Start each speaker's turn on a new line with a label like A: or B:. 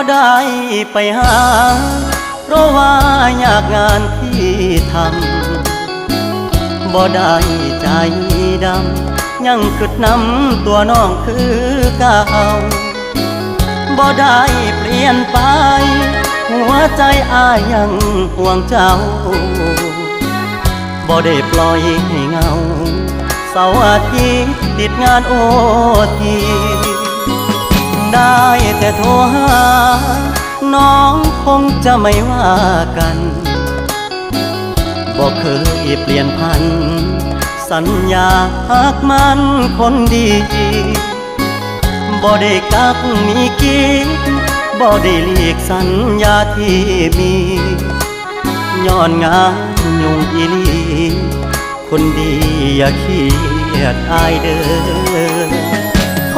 A: ได้ไปหาเพราะว่าอยากงานที่ทำบ่ได้ใจดำยังกึดนำตัวน้องคือเก่าบ่ได้เปลี่ยนไปหัวใจอ้ายยังห่วงเจ้าบ่ได้ปล่อยให้เงาเสาร์อาทิตย์ติดงานโอทีได้แต่โทรหาน้องคงจะไม่ว่ากันบ่เคยเปลี่ยนพันสัญญาหากมันคนดีบ่ได้กักมีกินบ่ได้เลีกสัญญาที่มีย้อนงานยุ่งอีหลีคนดีอย่าเครียดอายเด้อ